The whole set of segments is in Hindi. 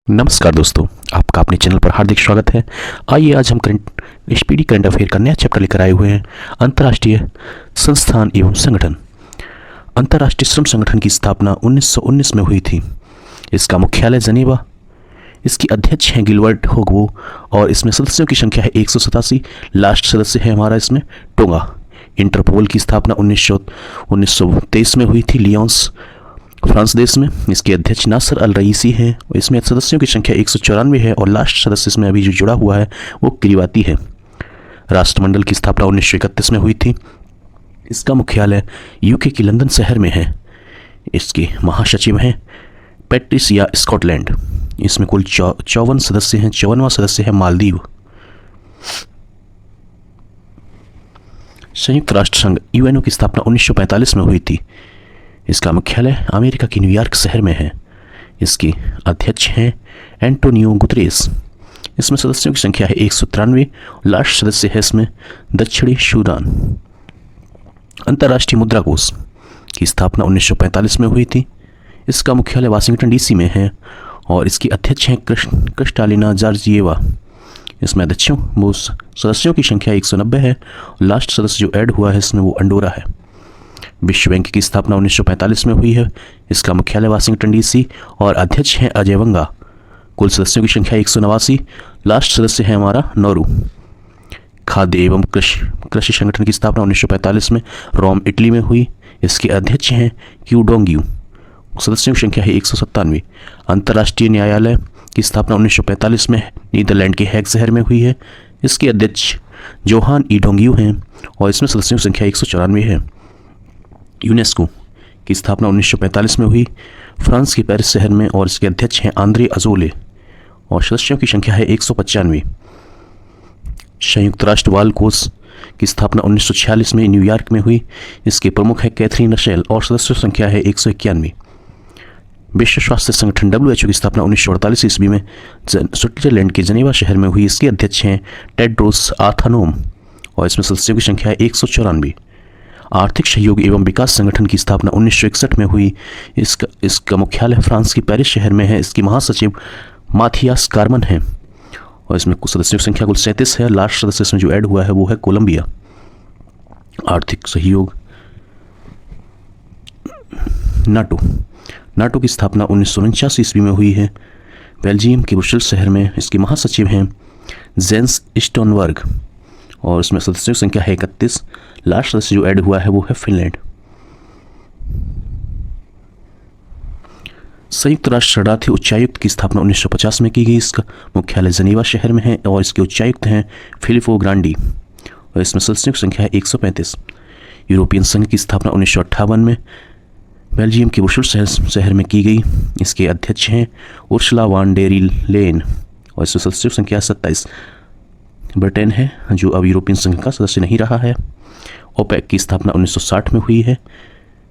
नमस्कार दोस्तों, आपका अपने चैनल पर हार्दिक स्वागत है। आइए आज हम स्पीडी करंट अफेयर का नया चैप्टर लेकर आए हुए हैं। अंतर्राष्ट्रीय संस्थान एवं संगठन। अंतर्राष्ट्रीय श्रम संगठन की स्थापना 1919 में हुई थी। इसका मुख्यालय जनेवा। इसकी अध्यक्ष हैं गिलबर्ट होगवो और इसमें सदस्यों की संख्या है 187। लास्ट सदस्य है हमारा इसमें टोंगा। इंटरपोल की स्थापना 1923 में हुई थी लियोन्स, फ्रांस देश में। इसके अध्यक्ष नासर अल रईसी हैं। इसमें सदस्यों की संख्या 194 है और लास्ट सदस्य इसमें अभी जो जुड़ा हुआ है वो किरीबाती है। राष्ट्रमंडल की स्थापना 1931 में हुई थी। इसका मुख्यालय यूके की लंदन शहर में है। इसके महासचिव हैं पैट्रिसिया स्कॉटलैंड। इसमें कुल 54 सदस्य हैं। 54वां सदस्य है मालदीव। संयुक्त राष्ट्र संघ यूएनओ की स्थापना 1945 में हुई थी। इसका मुख्यालय अमेरिका की न्यूयॉर्क शहर में है। इसके अध्यक्ष हैं एंटोनियो गुतरेस। इसमें सदस्यों की संख्या है 193। लास्ट सदस्य है इसमें दक्षिणी सूडान। अंतर्राष्ट्रीय मुद्रा कोष की स्थापना 1945 में हुई थी। इसका मुख्यालय वाशिंगटन डीसी में है और इसकी अध्यक्ष हैं क्रिस्टालिना जॉर्जिएवा। इसमें सदस्यों की संख्या 190 है। लास्ट सदस्य जो ऐड हुआ है इसमें वो अंडोरा है। विश्व बैंक की स्थापना 1945 में हुई है। इसका मुख्यालय वाशिंगटन डीसी और अध्यक्ष हैं अजय वंगा। कुल सदस्यों की संख्या 189। लास्ट सदस्य है हमारा नौरू। खाद्य एवं कृषि संगठन की स्थापना 1945 में रोम इटली में हुई। इसके अध्यक्ष हैं क्यूडोंग्यू। सदस्यों की संख्या है 197। अंतर्राष्ट्रीय न्यायालय की स्थापना 1945 में नीदरलैंड के हैग शहर में हुई है। इसके अध्यक्ष जोहान ई डोंग्यू हैं और इसमें सदस्यों की संख्या 194 है। यूनेस्को की स्थापना 1945 में हुई फ्रांस के पेरिस शहर में और इसके अध्यक्ष हैं आंद्रे अजोले और सदस्यों की संख्या है 195। संयुक्त राष्ट्र बाल कोष की स्थापना 1946 में न्यूयॉर्क में हुई। इसके प्रमुख है कैथरीन रशेल और सदस्यों की संख्या है 191। विश्व स्वास्थ्य संगठन WHO की स्थापना 1948 ईस्वी में स्विट्जरलैंड के जनेवा शहर में हुई। इसके अध्यक्ष हैं टेड्रोस आथानोम और इसमें सदस्यों की संख्या है 194। आर्थिक सहयोग एवं विकास संगठन की स्थापना 1961 में हुई। इसका मुख्यालय फ्रांस के पेरिस शहर में है। इसके महासचिव माथियास कार्मन हैं और इसमें कुछ सदस्यों की संख्या कुल 37 है। लास्ट सदस्य इसमें जो ऐड हुआ है वो है कोलंबिया। आर्थिक सहयोग नाटो की स्थापना 1949 ईस्वी में हुई है। बेल्जियम के ब्रुसेल्स शहर में। इसके महासचिव हैं जेंस स्टोनबर्ग और इसमें सदस्यों की संख्या है 31। लास्ट सदस्य जो ऐड हुआ है वो है फिनलैंड। संयुक्त राष्ट्र शरणार्थी उच्चायुक्त की स्थापना 1950 में की गई। इसका मुख्यालय जनेवा शहर में है और इसके उच्चायुक्त हैं फिलिपो ग्रांडी और इसमें सदस्यों की संख्या है 135। यूरोपियन संघ की स्थापना 1958 में बेल्जियम के ब्रुसेल्स शहर में की गई। इसके अध्यक्ष हैं उर्सुला वान डेर लेन और इसमें सदस्यों की संख्या 27। ब्रिटेन है जो अब यूरोपियन संघ का सदस्य नहीं रहा है। ओपेक की स्थापना 1960 में हुई है।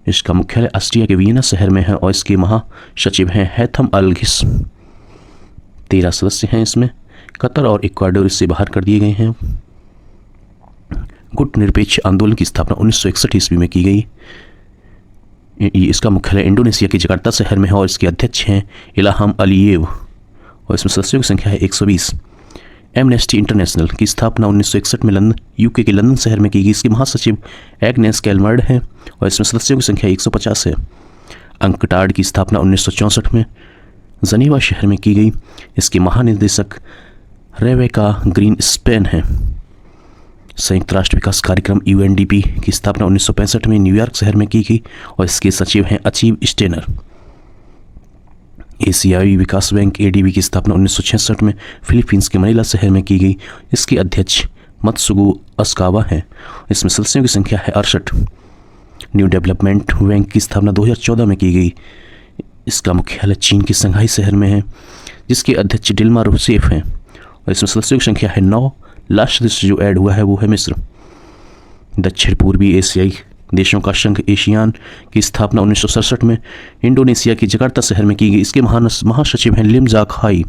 इसका मुख्यालय ऑस्ट्रिया के वियना शहर में है और इसके महासचिव हैं हैथम अल घिस। 13 सदस्य हैं इसमें। कतर और इक्वाडोर इससे बाहर कर दिए गए हैं। गुट निरपेक्ष आंदोलन की स्थापना 1961 ईस्वी में की गई। इसका मुख्यालय इंडोनेशिया के जकार्ता शहर में है और इसके अध्यक्ष हैं इलाहम अलीयेव और इसमें सदस्यों की संख्या है 120। एमनेस्टी इंटरनेशनल की स्थापना 1961 में यूके के लंदन शहर में की गई। इसके महासचिव एग्नेस कैलमर्ड हैं और इसमें सदस्यों की संख्या 150 है। अंकटाड की स्थापना 1964 में जनेवा शहर में की गई। इसके महानिदेशक रेबेका ग्रीन स्पेन हैं। संयुक्त राष्ट्र विकास कार्यक्रम UNDP की स्थापना 1965 में न्यूयॉर्क शहर में की गई और इसके सचिव हैं अचीव स्टेनर। एशियाई विकास बैंक ADB की स्थापना 1966 में फिलीपींस के मनीला शहर में की गई। इसके अध्यक्ष मत्सुगु अस्कावा हैं। इसमें सदस्यों की संख्या है 68। न्यू डेवलपमेंट बैंक की स्थापना 2014 में की गई। इसका मुख्यालय चीन के संघाई शहर में है जिसके अध्यक्ष डिल्मा रूसेफ हैं और इसमें सदस्यों की संख्या है 9। लास्ट सदस्य जो ऐड हुआ है वो है मिस्र। दक्षिण पूर्वी एशियाई देशों का संघ एशियान की स्थापना 1967 में इंडोनेशिया के जकार्ता शहर में की गई। इसके महासचिव हैं लिम जाक हाई।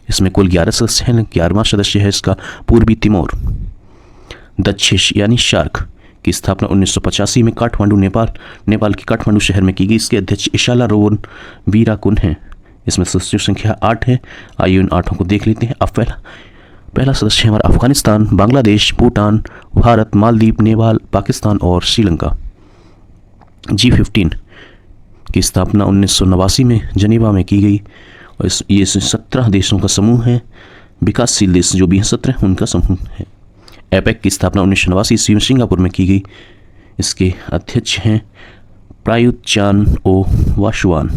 इसमें कुल 11 सदस्य हैं। 11वां सदस्य है इसका पूर्वी तिमोर। दक्षिश यानी शार्क की स्थापना 1985 में काठमांडू नेपाल के काठमांडू शहर में की गई। इसके अध्यक्ष इशाला रोवन वीराकुन हैं। इसमें सदस्यों की संख्या 8 है। आइए इन 8 को देख लेते हैं। अब पहला सदस्य है हमारा अफगानिस्तान, बांग्लादेश, भूटान, भारत, मालदीव, नेपाल, पाकिस्तान और श्रीलंका। G15 की स्थापना 1989 में जनीवा में की गई और ये 17 देशों का समूह है। विकासशील देश जो भी हैं 17 उनका समूह है। एपेक की स्थापना 1989 ईस्वी में सिंगापुर में की गई। इसके अध्यक्ष हैं प्रायुत चान ओ वाशुआन।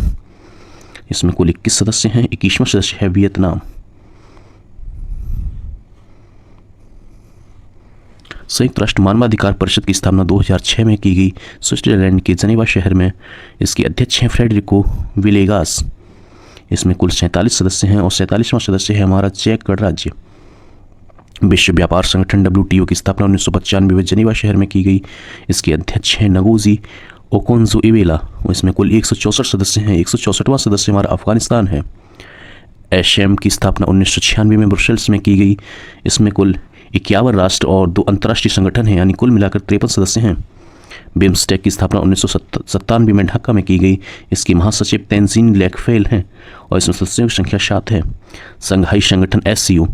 इसमें कुल 21 सदस्य हैं। 21वां सदस्य है वियतनाम। संयुक्त राष्ट्र मानवाधिकार परिषद की स्थापना 2006 में की गई स्विट्जरलैंड के जनेवा शहर में। इसके अध्यक्ष हैं फ्रेडरिको विलेगास। इसमें कुल 47 सदस्य हैं और 47वां सदस्य है हमारा चेक गणराज्य। विश्व व्यापार संगठन WTO की स्थापना 1995 में जनेवा शहर में की गई। इसके अध्यक्ष हैं नगोजी ओकोंजो-इवेला। इसमें कुल 164 सदस्य हैं। 164वां सदस्य हमारा अफगानिस्तान है। एशएम की स्थापना 1996 में ब्रुसेल्स में की गई। इसमें कुल 51 राष्ट्र और 2 अंतर्राष्ट्रीय संगठन हैं, यानी कुल मिलाकर 53 सदस्य हैं। बिम्स्टेक की स्थापना 1997 में ढाका में की गई। इसके महासचिव तेंजिन लेकफेल हैं और इसमें सदस्यों की संख्या 7 है। संघाई संगठन SCO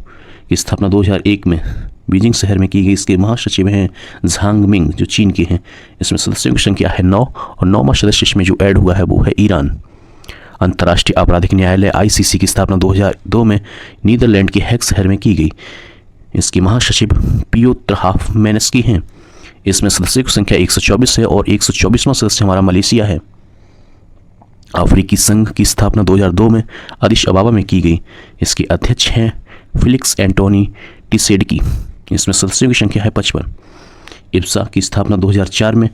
की स्थापना 2001 में बीजिंग शहर में की गई। इसके महासचिव हैं झांग मिंग जो चीन के हैं। इसमें सदस्यों की संख्या है 9 और 9वां सदस्य इसमें जो ऐड हुआ है वो है ईरान। अंतर्राष्ट्रीय आपराधिक न्यायालय ICC की स्थापना 2002 में नीदरलैंड के हेग शहर में की गई। इसके महासचिव पियोत्र हाफमैनस्की हैं। इसमें सदस्यों की संख्या 124 है और 124वां सदस्य हमारा मलेशिया है। अफ्रीकी संघ की स्थापना 2002 में अदिश अबाबा में की गई। इसके अध्यक्ष हैं फिलिक्स एंटोनी टिसेडकी। इसमें सदस्यों की संख्या है 55। इब्सा की स्थापना 2004 में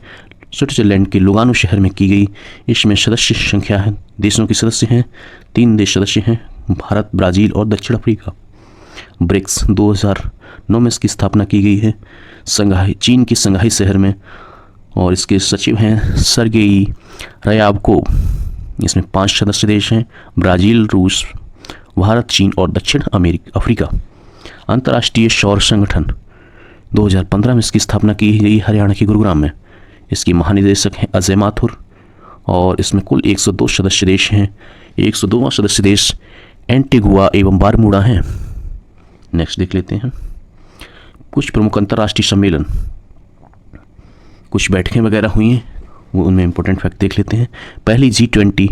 स्विट्जरलैंड के लुगानो शहर में की गई। इसमें सदस्य संख्या है देशों के सदस्य हैं 3 देश सदस्य हैं, भारत, ब्राज़ील और दक्षिण अफ्रीका। ब्रिक्स 2009 में इसकी स्थापना की गई है चीन के संघाई शहर में और इसके सचिव हैं सर्गेई रयाबकोव। इसमें 5 सदस्य देश हैं, ब्राज़ील, रूस, भारत, चीन और दक्षिण अफ्रीका। अंतर्राष्ट्रीय सौर संगठन 2015 में इसकी स्थापना की गई हरियाणा के गुरुग्राम में। इसकी महानिदेशक हैं अजय माथुर और इसमें कुल 102 सदस्य देश हैं। 102वां सदस्य देश एंटीगुआ एवं बारमूडा हैं। नेक्स्ट देख लेते हैं कुछ प्रमुख अंतर्राष्ट्रीय सम्मेलन, कुछ बैठकें वगैरह हुई हैं वो उनमें इंपॉर्टेंट फैक्ट देख लेते हैं। पहली G20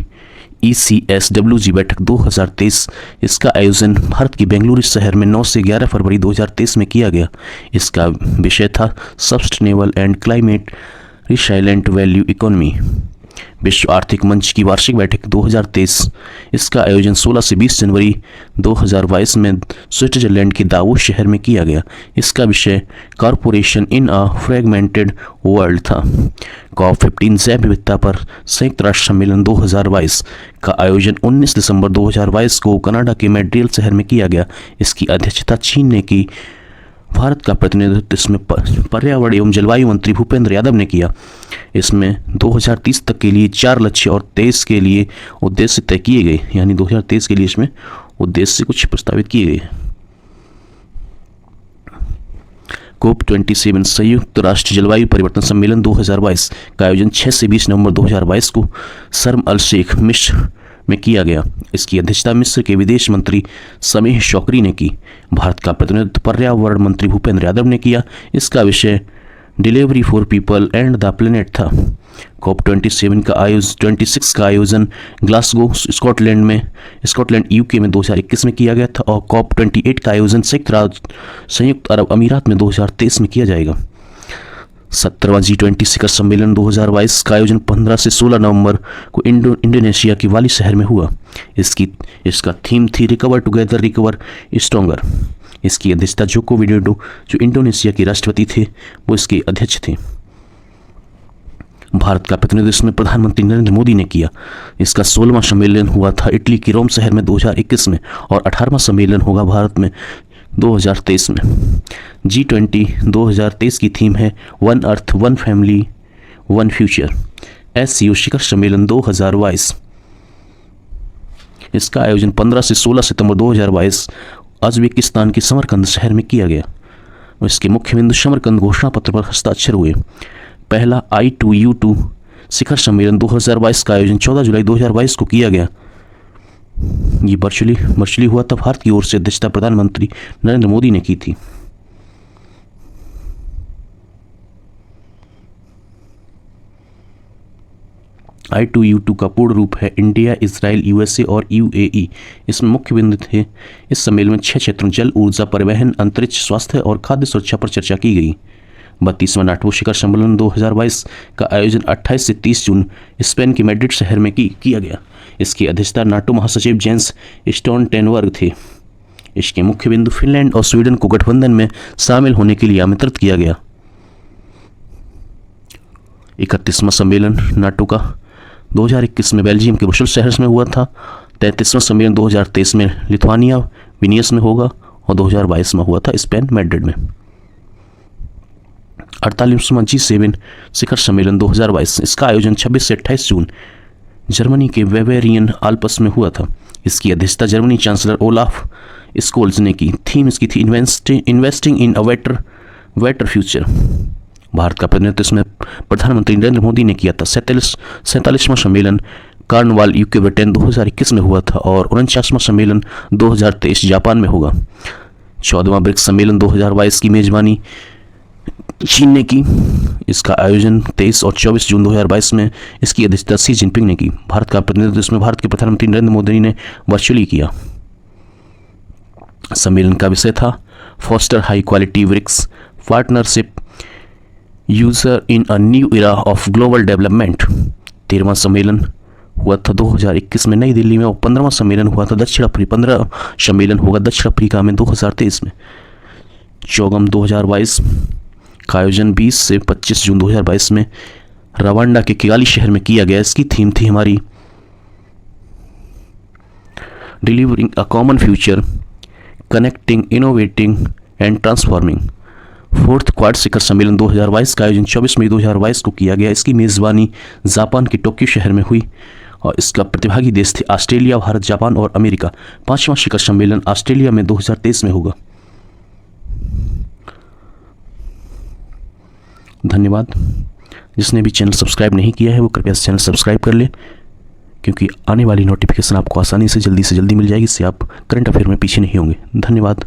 ECSWG बैठक 2023, इसका आयोजन भारत के बेंगलुरु शहर में 9 से 11 फरवरी 2023 में किया गया। इसका विषय था sustainable and climate resilient value economy. विश्व आर्थिक मंच की वार्षिक बैठक 2023, इसका आयोजन 16 से 20 जनवरी 2022 में स्विट्जरलैंड के दावोस शहर में किया गया। इसका विषय कॉरपोरेशन इन अ फ्रेगमेंटेड वर्ल्ड था। COP15 जैव विविधता पर संयुक्त राष्ट्र सम्मेलन 2022 का आयोजन 19 दिसंबर 2022 को कनाडा के मॉन्ट्रियल शहर में किया गया। इसकी अध्यक्षता चीन ने की। भारत का प्रतिनिधित्व इसमें पर्यावरण एवं जलवायु मंत्री भूपेंद्र यादव ने किया। इसमें 2030 तक के लिए 4 लक्ष्य और 23 के लिए उद्देश्य तय किए गए, यानी 2023 के लिए इसमें उद्देश्य कुछ प्रस्तावित किए गए। COP27 संयुक्त राष्ट्र जलवायु परिवर्तन सम्मेलन 2022 का आयोजन 6 से 20 नवंबर 2022 को शर्म अल शेख मिस्र में किया गया। इसकी अध्यक्षता मिस्र के विदेश मंत्री समीह शौकरी ने की। भारत का प्रतिनिधित्व पर्यावरण मंत्री भूपेंद्र यादव ने किया। इसका विषय delivery for people and the planet था। COP26 का आयोजन ग्लासगो स्कॉटलैंड UK में 2021 में किया गया था और COP28 का आयोजन संयुक्त अरब अमीरात में 2023 में किया जाएगा। 17वां G20 शिखर सम्मेलन 2022 का आयोजन 15 से 16 नवंबर को इंडोनेशिया के वाली शहर में हुआ। इसका थीम थी रिकवर टुगेदर रिकवर स्ट्रॉन्गर। इसकी अध्यक्षता जोको विडोडो जो इंडोनेशिया के राष्ट्रपति थे वो इसके अध्यक्ष थे। भारत का प्रतिनिधित्व में प्रधानमंत्री नरेंद्र मोदी ने किया। इसका 16वां सम्मेलन हुआ था इटली के रोम शहर में 2021 में और 18वां सम्मेलन होगा भारत में 2023 में। G20 2023 की थीम है one earth one family one future. SCO शिखर सम्मेलन 2022, इसका आयोजन 15 से 16 सितंबर 2022 उज्बेकिस्तान के समरकंद शहर में किया गया। इसके मुख्य बिंदु समरकंद घोषणा पत्र पर हस्ताक्षर हुए। पहला I2U2 शिखर सम्मेलन 2022 का आयोजन 14 जुलाई 2022 को किया गया। ये वर्चुअली हुआ था। भारत की ओर से अध्यक्षता प्रधानमंत्री नरेंद्र मोदी ने की थी। I2U2 का पूर्ण रूप है इंडिया, इजराइल, USA और UAE। इसमें मुख्य बिंदु थे। इस सम्मेलन में 6 क्षेत्रों जल, ऊर्जा, परिवहन, अंतरिक्ष, स्वास्थ्य और खाद्य सुरक्षा पर चर्चा की गई। 32वां नाटो शिखर सम्मेलन 2022 का आयोजन 28 से 30 जून स्पेन के मैड्रिड शहर में किया गया। इसकी अध्यक्षता नाटो महासचिव जेंस स्टोल्टेनबर्ग थे। इसके मुख्य बिंदु फिनलैंड और स्वीडन को गठबंधन में शामिल होने के लिए आमंत्रित किया गया। 31वां सम्मेलन नाटो का 2021 में बेल्जियम के ब्रुसेल्स शहर में हुआ था। 33वां सम्मेलन 2023 में लिथुआनिया विनियस में होगा और 2022 में हुआ था स्पेन मैड्रिड में। 48वां G7 शिखर सम्मेलन 2022, इसका आयोजन 26 से 28 जून जर्मनी के वेवेरियन आल्प्स में हुआ था। इसकी अध्यक्षता जर्मनी चांसलर ओलाफ स्कोल्ज ने की। थीम इसकी थी investing in a better future. Bharat का प्रतिनिधित्व इसमें प्रधानमंत्री नरेंद्र मोदी ने किया था। 47वां सम्मेलन कार्नवाल यूके ब्रिटेन 2021 में हुआ था और 49वां सम्मेलन 2023 जापान में होगा। 14वां ब्रिक्स सम्मेलन 2022 की मेजबानी चीन ने की। इसका आयोजन 23 और 24 जून 2022 में इसकी अध्यक्षता शी जिनपिंग ने की। भारत का प्रतिनिधित्व इसमें भारत के प्रधानमंत्री नरेंद्र मोदी ने वर्चुअली किया। सम्मेलन का विषय था foster high quality BRICS partnership usher in a new era of global development. 13वां सम्मेलन हुआ था 2021 में नई दिल्ली में और 15वां सम्मेलन हुआ था 15 सम्मेलन होगा दक्षिण अफ्रीका में 2023 में। चौगम 2022 का आयोजन 20 से 25 जून 2022 में रवांडा के किगाली शहर में किया गया। इसकी थीम थी हमारी delivering a common future, connecting, innovating and transforming. 4th Quad शिखर सम्मेलन 2022 का आयोजन 24 मई 2022 को किया गया। इसकी मेज़बानी जापान के टोक्यो शहर में हुई और इसका प्रतिभागी देश थे ऑस्ट्रेलिया, भारत, जापान और अमेरिका। 5वां शिखर सम्मेलन ऑस्ट्रेलिया में 2023 में होगा। धन्यवाद। जिसने भी चैनल सब्सक्राइब नहीं किया है वो कृपया चैनल सब्सक्राइब कर ले, क्योंकि आने वाली नोटिफिकेशन आपको आसानी से जल्दी मिल जाएगी। इससे आप करंट अफेयर में पीछे नहीं होंगे। धन्यवाद।